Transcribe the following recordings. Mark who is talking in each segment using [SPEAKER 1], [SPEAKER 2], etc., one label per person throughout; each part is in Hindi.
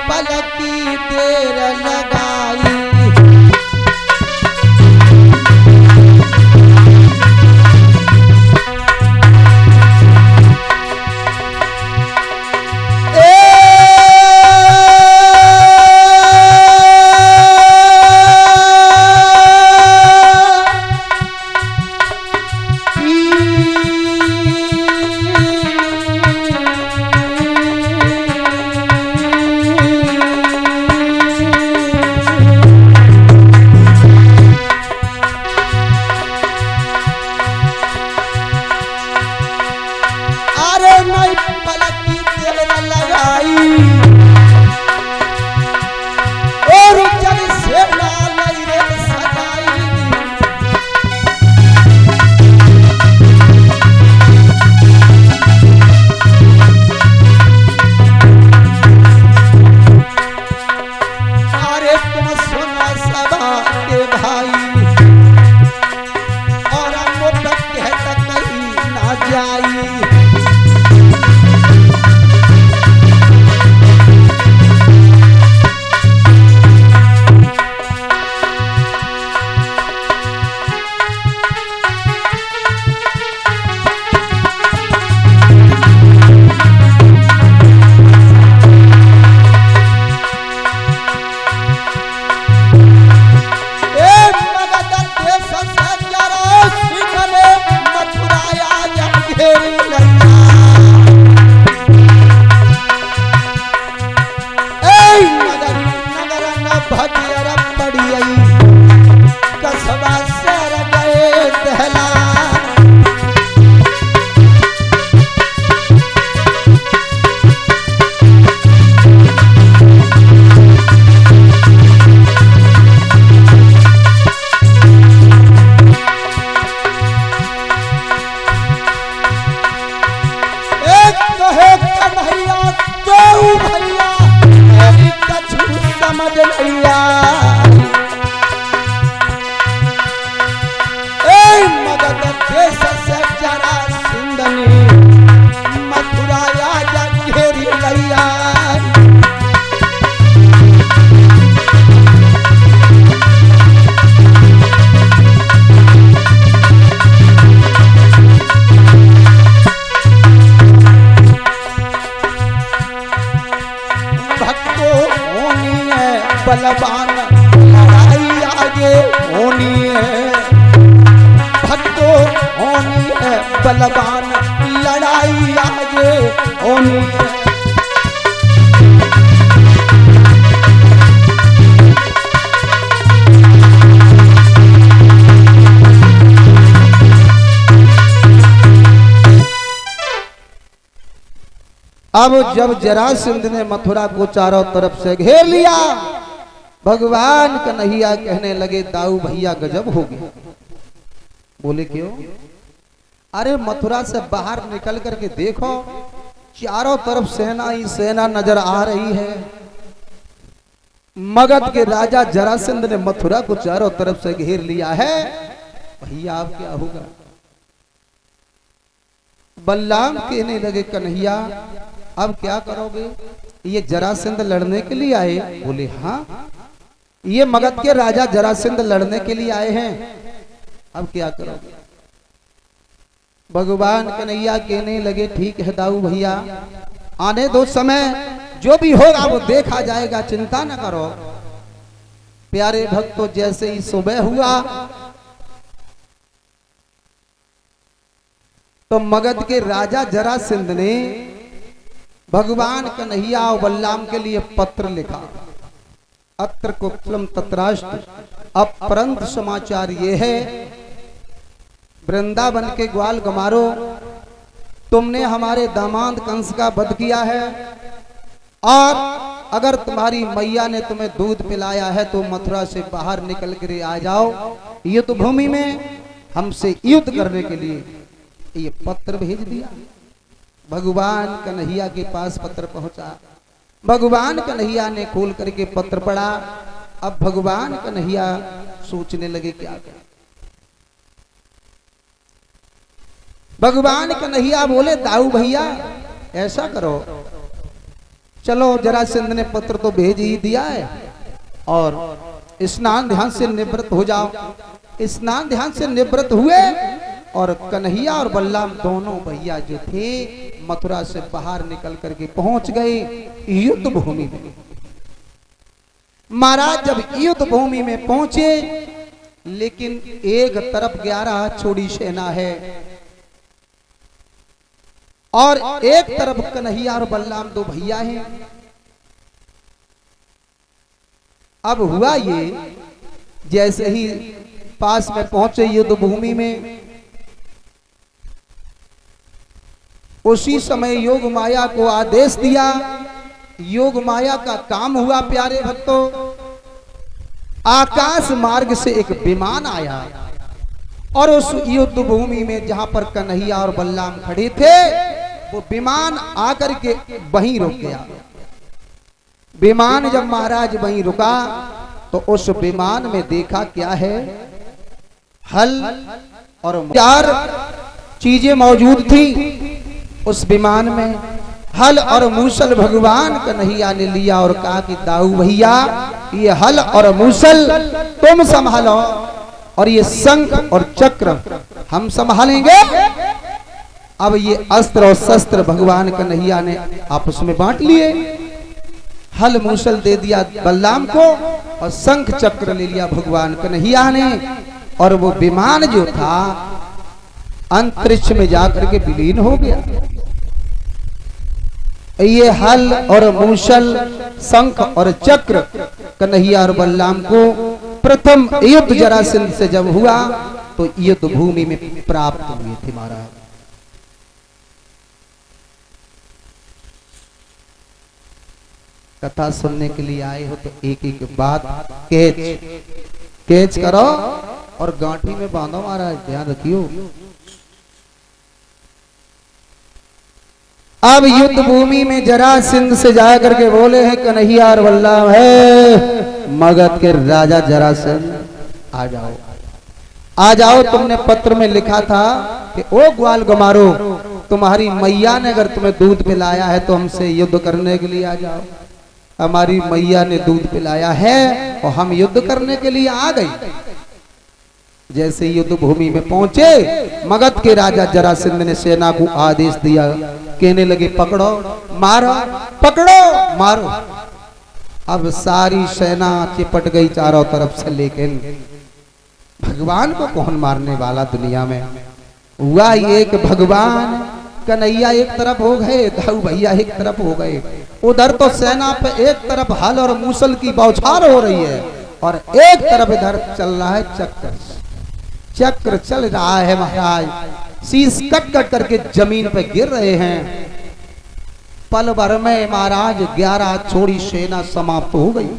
[SPEAKER 1] पल की देर लगाई। बलवान लड़ाई आगे होनी है, भक्तों होनी है बलवान लड़ाई आगे होनी है। अब जब जरासंध ने मथुरा को चारों तरफ से घेर लिया, भगवान कन्हैया कहने लगे दाऊ भैया गजब हो गया। बोले क्यों? अरे मथुरा से बाहर निकल करके देखो, चारों तरफ सेना ही सेना नजर आ रही है। मगध के राजा जरासंध ने मथुरा को चारों तरफ से घेर लिया है। भैया अब क्या होगा? बलराम कहने लगे कन्हैया अब क्या करोगे? ये जरासंध लड़ने के लिए आए? बोले हाँ, ये मगध के राजा जरासंध लड़ने के लिए आए हैं, अब क्या करोगे? भगवान कन्हैया कहने लगे ठीक है दाऊ भैया, आने दो समय, जो भी होगा वो देखा जाएगा, चिंता न करो। प्यारे भक्तों, जैसे ही सुबह हुआ तो मगध के राजा जरासंध ने भगवान कन्हैया और बलराम के लिए पत्र लिखा। अत्र कुशलम तत्राष्ट्र, अपरंत समाचार ये है, वृंदावन के ग्वाल गमारो, तुमने हमारे दामाद कंस का वध किया है, और अगर तुम्हारी मैया ने तुम्हें दूध पिलाया है तो मथुरा से बाहर निकल कर आ जाओ, युद्ध भूमि में हमसे युद्ध करने के लिए। ये पत्र भेज दिया। भगवान कन्हैया के पास पत्र पहुंचा। भगवान कन्हैया ने खोल करके पत्र पढ़ा। अब भगवान कन्हैया सोचने लगे क्या करें। भगवान कन्हैया बोले दाऊ भैया ऐसा करो, चलो जरासंध ने पत्र तो भेज ही दिया है और स्नान ध्यान से निवृत्त हो जाओ। स्नान ध्यान से निवृत्त हुए और कन्हैया और बलराम दोनों भैया जो थे मथुरा से बाहर निकल करके पहुंच गए युद्ध भूमि में। महाराज जब युद्ध भूमि में पहुंचे, लेकिन एक तरफ 11 छोड़ी सेना है और एक तरफ कन्हैया और बलराम दो भैया हैं। अब हुआ ये, जैसे ही पास में पहुंचे युद्ध भूमि में, उसी समय योग माया को आदेश दिया। योग माया का काम हुआ प्यारे भक्तों, आकाश मार्ग से एक विमान आया और उस युद्ध भूमि में जहां पर कन्हैया और बलराम खड़े थे, वो विमान आकर के वहीं रुक गया। विमान जब महाराज वहीं रुका तो उस विमान में देखा क्या है, हल और 4 चीजें मौजूद थी उस विमान में। हल और मूसल भगवान कन्हैया ने लिया और कहा कि दाऊ भैया, ये हल और मूसल तुम संभालो और ये शंख और चक्र हम संभालेंगे। अब ये अस्त्र और शस्त्र भगवान कन्हैया ने आपस में बांट लिए। हल मूसल दे दिया बलराम को और शंख चक्र ले लिया भगवान कन्हैया ने, और वो विमान जो था अंतरिक्ष में जाकर के विलीन हो गया। ये हल और मूसल, शंख और चक्र कन्हैया और बलराम को प्रथम युद्ध जरासंध से जब हुआ तो युद्ध भूमि में प्राप्त हुए थे महाराज। कथा सुनने के लिए आए हो तो एक एक बात कैच करो और गांठी में बांधो महाराज, ध्यान रखियो। अब युद्ध भूमि में जरासंध से जा करके बोले हैं कन्हैया और बलराम, है मगध के राजा जरासंध, आ जाओ आ जाओ। तुमने पत्र में लिखा था कि ओ ग्वाल गमारो, तुम्हारी मैया ने अगर तुम्हें दूध पिलाया है तो हमसे युद्ध करने के लिए आ जाओ। हमारी मैया ने दूध पिलाया है और हम युद्ध करने के लिए आ गए। जैसे युद्ध भूमि में पहुंचे, मगध के राजा जरासंध ने सेना को आदेश दिया, कहने लगे पकड़ो मारो, पकड़ो मारो। अब सारी सेना चिपट गई चारों तरफ से, लेकिन भगवान को कौन मारने वाला दुनिया में। हुआ ये कि भगवान कन्हैया एक तरफ हो गए, दाऊ भैया एक तरफ हो गए। उधर तो सेना पे एक तरफ हल और मूसल की बौछार हो रही है और एक तरफ इधर चल रहा है चक्र। चक्र चल रहा है महाराज, शीश कट कट करके जमीन पे गिर रहे हैं। पल भर में महाराज 11 छोड़ी सेना समाप्त हो गई।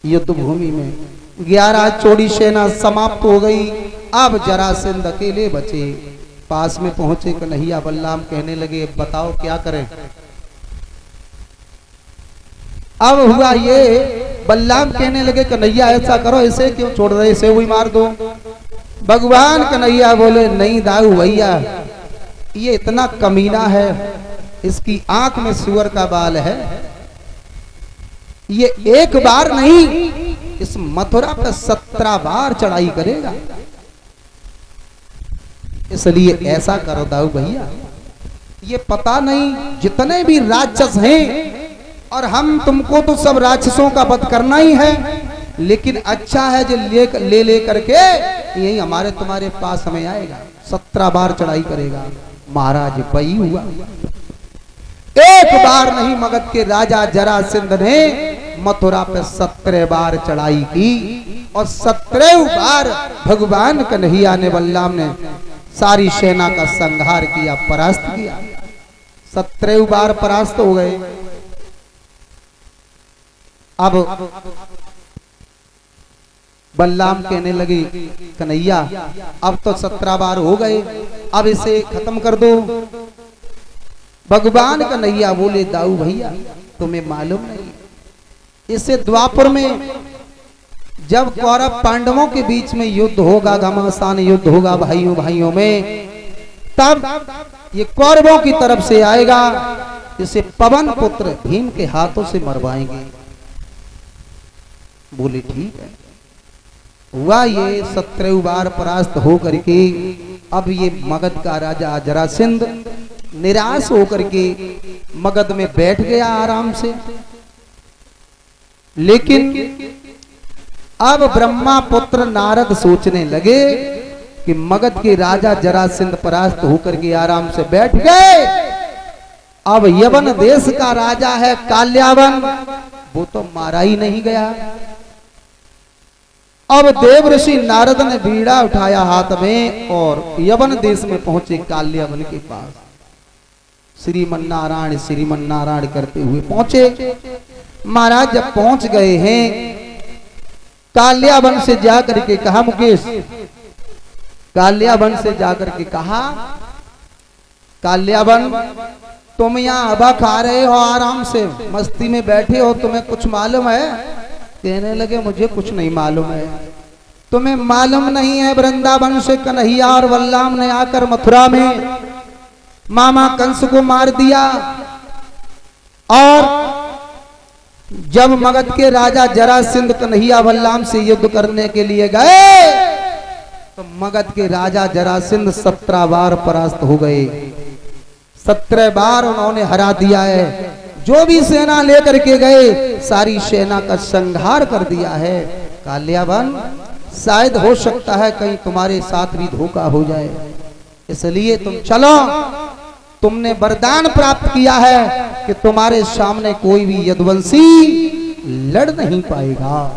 [SPEAKER 1] युद्ध भूमि में 11 छोड़ी सेना समाप्त हो गई। अब जरासंध अकेले बचे। पास में पहुंचे कन्हैया बलराम, कहने लगे बताओ क्या करें। अब हुआ ये, बलराम कहने लगे कन्हैया ऐसा करो, ऐसे क्यों छोड़ रहे, इसे वही मार दो। भगवान कन्हैया बोले नहीं दाऊ भैया, ये इतना कमीना है, इसकी आंख में सुअर का बाल है, ये एक बार नहीं इस मथुरा पर 17 बार चढ़ाई करेगा। इसलिए ऐसा करो दाऊ भैया, ये पता नहीं जितने भी राक्षस हैं, और हम तुमको तो सब राक्षसों का वध करना ही है, लेकिन अच्छा है जो ले करके यही हमारे तुम्हारे पास हमें आएगा, 17 बार चढ़ाई करेगा। महाराज वही हुआ। एक बार नहीं, मगध के राजा जरासंध ने मथुरा पे 17 बार चढ़ाई की और 17 बार भगवान कन्हैया ने बलराम ने सारी सेना का संहार किया, परास्त किया। 17 बार परास्त हो गए। अब बलराम कहने लगे कन्हैया अब तो 17 बार हो गए, अब इसे खत्म कर दो। भगवान कन्हैया बोले दाऊ भैया तुम्हें मालूम नहीं, इसे द्वापर में जब कौरव पांडवों के बीच में युद्ध होगा, घमासान युद्ध होगा भाइयों भाइयों में, तब ये कौरवों की तरफ से आएगा इसे पवन पुत्र भीम के हाथों से मरवाएंगे। बोले ठीक है। हुआ ये 17 बार परास्त हो करके अब ये मगध का राजा जरासंध निराश होकर के मगध में बैठ गया आराम से। लेकिन अब ब्रह्मा पुत्र नारद सोचने लगे कि मगध के राजा जरासंध परास्त होकर के आराम से बैठ गए, अब यवन देश का राजा है काल्यावन, वो तो मारा ही नहीं गया। अब देव ऋषि नारद ने बीड़ा उठाया हाथ में और यवन देश में पहुंचे काल्यावन के पास। श्रीमन नारायण करते हुए पहुंचे। महाराज जब पहुंच गए हैं, काल्यावन से जाकर के कहा, मुकेश, काल्यावन से जाकर के कहा, काल्यावन तुम यहाँ हवा खा रहे हो, आराम से मस्ती में बैठे हो, तुम्हें कुछ मालूम है? कहने लगे मुझे कुछ नहीं मालूम है। तुम्हें मालूम नहीं है वृंदावन से कन्हैया और बलराम ने आकर मथुरा में मामा कंस को मार दिया, और जब मगध के राजा जरासंध कन्हैया बलराम से युद्ध करने के लिए गए तो मगध के राजा जरासंध 17 बार परास्त हो गए। 17 बार उन्होंने हरा दिया है। जो भी सेना लेकर के गए सारी सेना का संहार कर दिया है। काल्यावन शायद हो सकता है कहीं तुम्हारे साथ भी धोखा हो जाए, इसलिए तुम चलो। तुमने वरदान प्राप्त किया है कि तुम्हारे सामने कोई भी यदुवंशी लड़ नहीं पाएगा।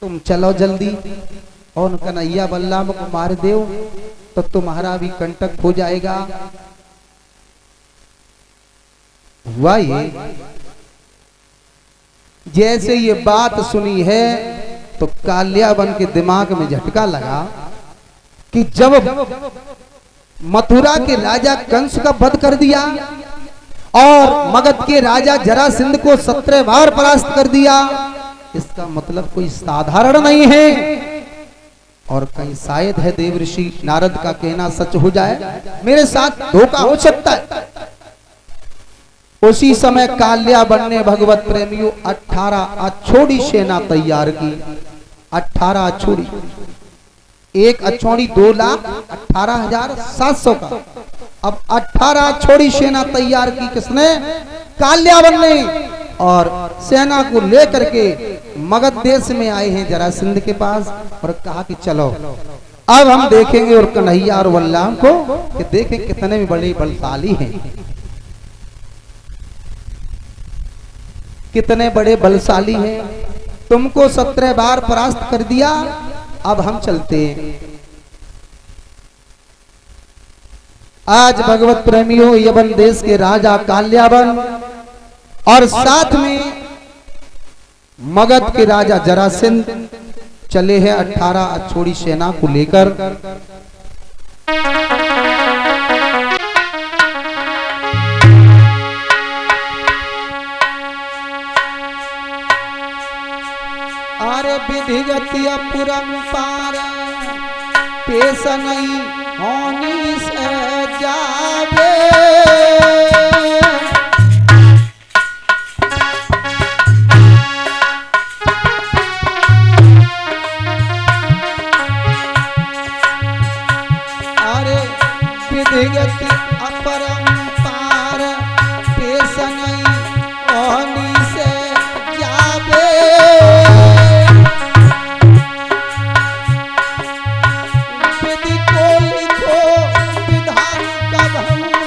[SPEAKER 1] तुम चलो जल्दी, और कन्हैया बलराम को मार दो तो तुम्हारा भी कंटक हो जाएगा। हुआ ये, जैसे ये बात सुनी है तो काल्यावन के दिमाग में झटका लगा कि जब मथुरा के राजा कंस का वध कर दिया और मगध के राजा जरासंध को 17 बार परास्त कर दिया, इसका मतलब कोई साधारण नहीं है। और कहीं शायद है देव ऋषि नारद का कहना सच हो जाए, मेरे साथ धोखा हो सकता है। उसी समय काल्यावन ने भगवत प्रेमियों 18 अछोड़ी सेना तैयार की। 18 अछोड़ी, एक अछोड़ी 2,18,700 का। अब 18 अछोड़ी सेना तैयार की किसने? काल्यावन ने। और सेना को लेकर के मगध देश में आए हैं जरासंध के पास और कहा कि चलो अब हम देखेंगे और कन्हैया और बलराम को कि देखें कितने भी बड़े बलशाली हैं, कितने बड़े बलशाली हैं। तुमको 17 बार परास्त कर दिया, अब हम चलते हैं। आज भगवत प्रेमियों यवन देश के राजा काल्यावन और साथ में मगध के राजा जरासंध चले हैं 18 अछोड़ी सेना को लेकर। अरे विधिगति अपरंपार पेश नहीं होनी से जावे, अरे विधिगति अपरंपार पेश नहीं होनी से जावे। विधि को लिखो विधान का भवना,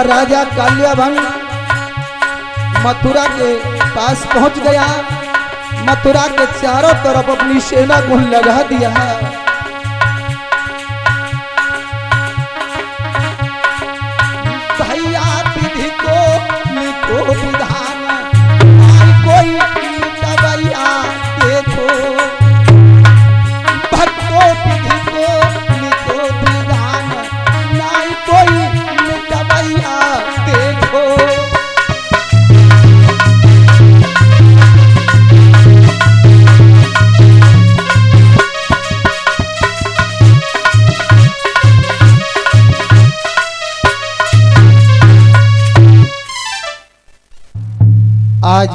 [SPEAKER 1] का राजा काल्यावन मथुरा के पास पहुंच गया। मथुरा के चारों तरफ अपनी सेना को लगा दिया। भैया विधि को लिखो विधान, कोई भैया देखो, भक्तों विधि को लिखो विधान, नहीं कोई भैया देखो। आज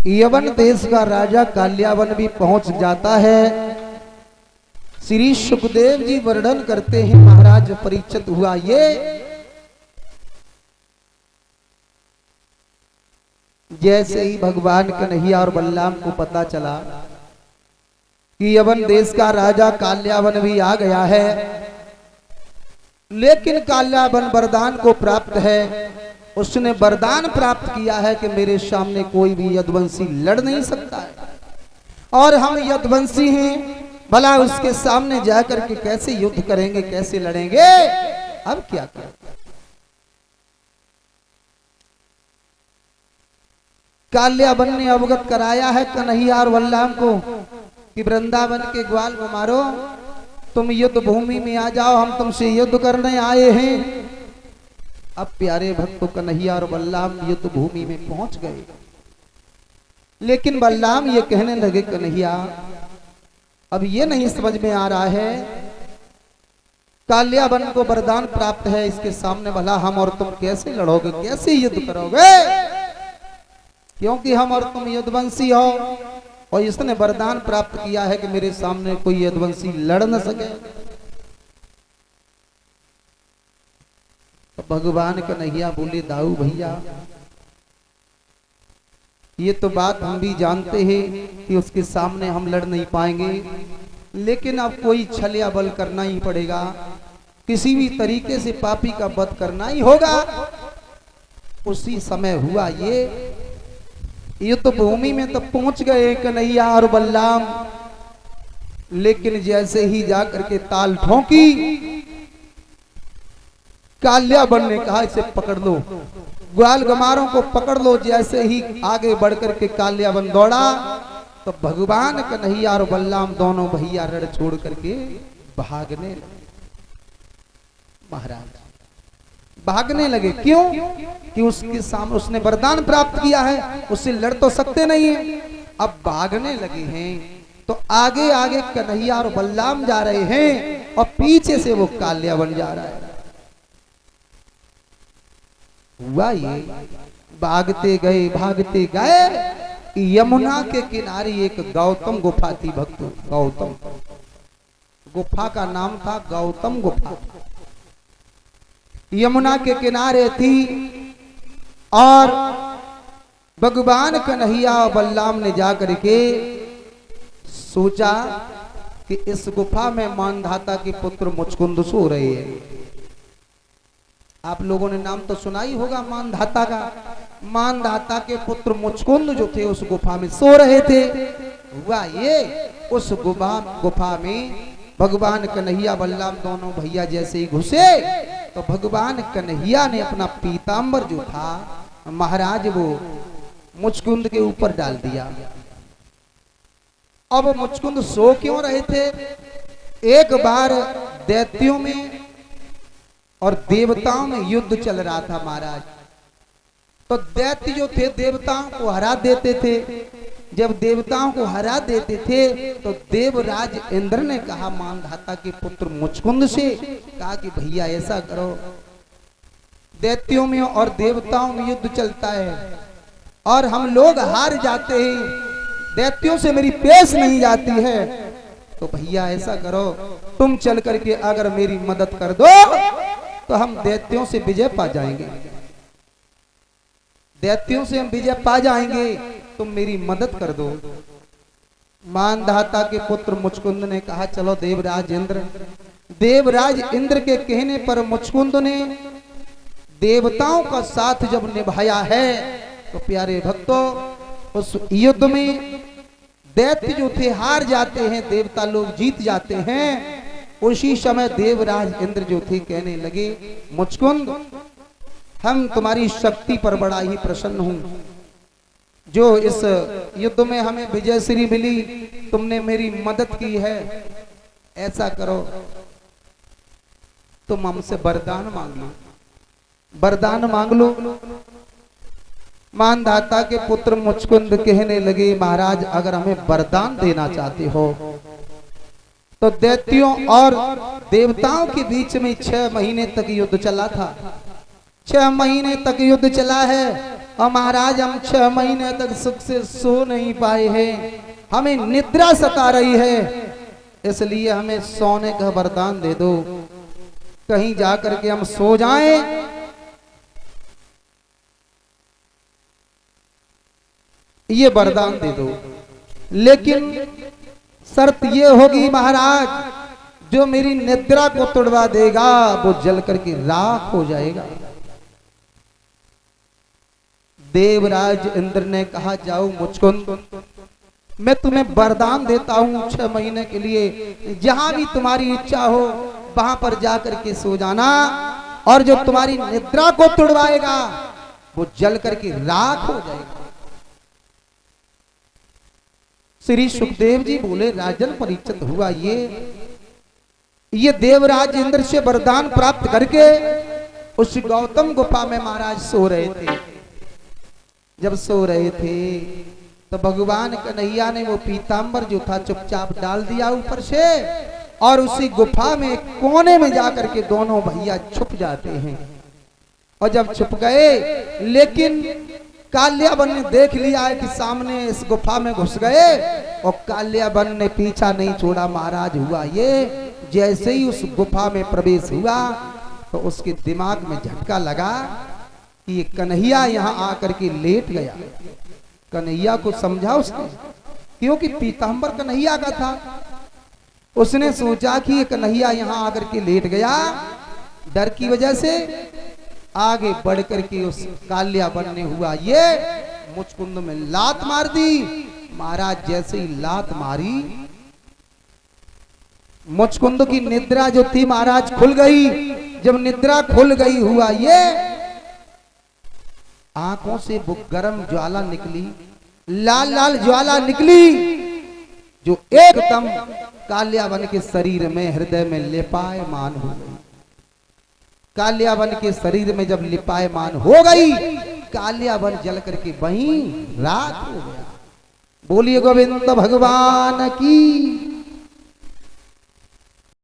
[SPEAKER 1] यवन देश का राजा काल्यावन भी पहुंच जाता है। श्री सुखदेव जी वर्णन करते हैं, महाराज परीक्षित हुआ ये जैसे ही भगवान कन्हैया और बलराम को पता चला कि यवन देश का राजा काल्यावन भी आ गया है, लेकिन काल्यावन वरदान को प्राप्त है। उसने वरदान प्राप्त किया है कि मेरे सामने कोई भी यदुवंशी लड़ नहीं सकता है, और हम यदुवंशी हैं, भला उसके सामने जाकर के कैसे युद्ध करेंगे, कैसे लड़ेंगे। अब क्या करें? काल्यावन ने अवगत कराया है कन्हैया और बलराम को कि वृंदावन के ग्वाल को मारो, तुम युद्ध भूमि में आ जाओ, हम तुमसे युद्ध करने आए हैं। अब प्यारे भक्तों कन्हैया और बलराम युद्ध भूमि में पहुंच गए, लेकिन बलराम ये कहने लगे, कन्हैया अब ये नहीं समझ में आ रहा है, काल्यावन को वरदान प्राप्त है, इसके सामने भला हम और तुम कैसे लड़ोगे, कैसे युद्ध करोगे, क्योंकि हम और तुम यदुवंशी हो, और इसने वरदान प्राप्त किया है कि मेरे सामने कोई यदुवंशी लड़ न सके। तो भगवान कन्हैया बोले, दाऊ भैया ये तो बात हम भी जानते हैं कि उसके सामने हम लड़ नहीं पाएंगे, लेकिन अब कोई छल या बल करना ही पड़ेगा, किसी भी तरीके से पापी का वध करना ही होगा। उसी समय हुआ ये तो भूमि में तो पहुंच गए कन्हैया और बलराम, लेकिन जैसे ही जाकर के ताल ठोंकी, काल्यावन ने कहा इसे पकड़ लो, ग्वाल गमारों को पकड़ लो। जैसे ही आगे बढ़कर के काल्यावन दौड़ा, तो भगवान कन्हैया और बलराम दोनों भैया रण छोड़ करके भागने लगे। महाराज भागने लगे, क्यों? कि उसके सामने उसने वरदान प्राप्त किया है, उससे लड़ तो सकते नहीं है। अब भागने लगे हैं, तो आगे आगे कन्हैया और बलराम जा रहे हैं, और पीछे से वो काल्यावन जा रहा है। हुआ ये, भागते गए, यमुना के किनारे एक गौतम गुफा थी। भक्तों, गौतम गुफा का नाम था गौतम गुफा, यमुना के किनारे थी। और भगवान कन्हैया और बलराम ने जाकर के सोचा कि इस गुफा में मानधाता के पुत्र मुचकुंद सो रहे हैं। आप लोगों ने नाम तो सुना ही होगा मानधाता का। मानधाता के पुत्र मुचकुंद जो थे उस गुफा में सो रहे थे। हुआ ये, उस गुफा में भगवान कन्हैया बलराम दोनों भैया जैसे ही घुसे, तो भगवान कन्हैया ने अपना पीतांबर जो था महाराज वो मुचकुंद के ऊपर डाल दिया। अब मुचकुंद सो क्यों रहे थे? एक बार दैत्यों में और देवताओं में युद्ध चल रहा था महाराज। तो दैत्य जो थे देवताओं को हरा देते थे। जब देवताओं को हरा देते थे तो देवराज इंद्र ने कहा मानधाता के पुत्र मुचकुंद से, कहा कि भैया ऐसा करो, दैत्यों में और देवताओं में युद्ध चलता है और हम लोग हार जाते हैं, दैत्यों से मेरी पेश नहीं जाती है, तो भैया ऐसा करो तुम चल करके अगर मेरी मदद कर दो तो हम दैत्यों से विजय पा जाएंगे, दैत्यों से हम विजय पा जाएंगे, तुम मेरी मदद कर दो। मानधाता के पुत्र मुचकुंद ने कहा चलो देवराज इंद्र। देवराज इंद्र के कहने पर मुचकुंद ने देवताओं का साथ जब निभाया है तो प्यारे भक्तों उस युद्ध में दैत्य जो थे हार जाते हैं, देवता लोग जीत जाते हैं। उसी समय देवराज इंद्र जो थे कहने लगे, मुचकुंद हम तुम्हारी शक्ति पर बड़ा ही प्रसन्न हूं, जो इस युद्ध में हमें विजय श्री मिली, तुमने मेरी मदद की है। ऐसा करो तुम हमसे वरदान मांग लो, वरदान मांग लो। मानधाता के पुत्र मुचकुंद कहने लगे, महाराज अगर हमें वरदान देना चाहते हो तो दैत्यों और देवताओं के बीच में 6 महीने तक युद्ध चला था। 6 महीने तक युद्ध चला है और महाराज हम 6 महीने तक सुख से सो नहीं पाए हैं, हमें निद्रा सता रही है, इसलिए हमें सोने का वरदान दे दो, कहीं जाकर के हम सो जाएं। ये वरदान दे दो, लेकिन शर्त ये होगी महाराज, जो मेरी निद्रा को तोड़वा देगा वो जल करके राख हो जाएगा। देवराज इंद्र ने कहा, जाओ मुचकुंद मैं तुम्हें वरदान देता हूं 6 महीने के लिए, जहां भी तुम्हारी इच्छा हो वहां पर जाकर के सो जाना, और जो तुम्हारी निद्रा को तोड़वाएगा वो जल करके राख हो जाएगा। श्री सुखदेव जी बोले, राजन परीक्षित हुआ ये देवराज इंद्र से वरदान प्राप्त करके उस गौतम गुफा में महाराज सो रहे थे। जब सो रहे थे तो भगवान कन्हैया ने वो पीतांबर जो था चुपचाप डाल दिया ऊपर से, और उसी गुफा में कोने में जाकर के दोनों भैया छुप जाते हैं। और जब छुप गए, लेकिन कालियाबन ने देख लिया है कि सामने इस गुफा में घुस गए, और कालियाबन ने पीछा नहीं छोड़ा। महाराज हुआ ये, जैसे ही उस गुफा में प्रवेश हुआ तो उसके दिमाग में झटका लगा कि ये कन्हैया यहाँ आकर के लेट गया। कन्हैया को समझा उसने, क्योंकि पीतांबर कन्हैया का था। उसने सोचा कि ये कन्हैया यहाँ आकर के लेट गया, डर की वजह से आगे बढ़ करके उस कालियाबन ने हुआ ये, मुचकुंद में लात मार दी। महाराज जैसे ही लात मारी, मुचकुंद की निद्रा जो थी महाराज खुल गई। जब निद्रा खुल गई हुआ ये, आंखों से वो गर्म ज्वाला निकली, लाल लाल ज्वाला निकली, जो एकदम कालियाबन के शरीर में, हृदय में लिपायमान हो गई। कालियाबन के शरीर में जब लिपायमान हो गई, कालियाबन जल करके वहीं राख हो गया। बोलिए गोविंद भगवान की।